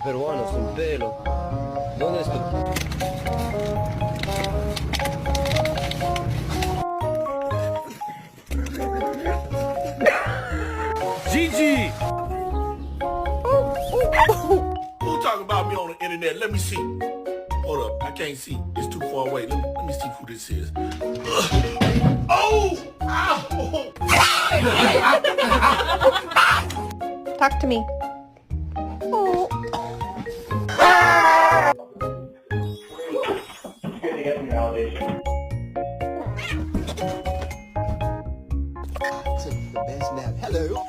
peruano sin pelo. ¿Dónde está? Gigi! Who talking about me on the internet? Let me see. Hold up, I can't see. It's too far away. Let me see who this is. Oh! Ow! Talk to me. Oh. Took the best nap. Hello.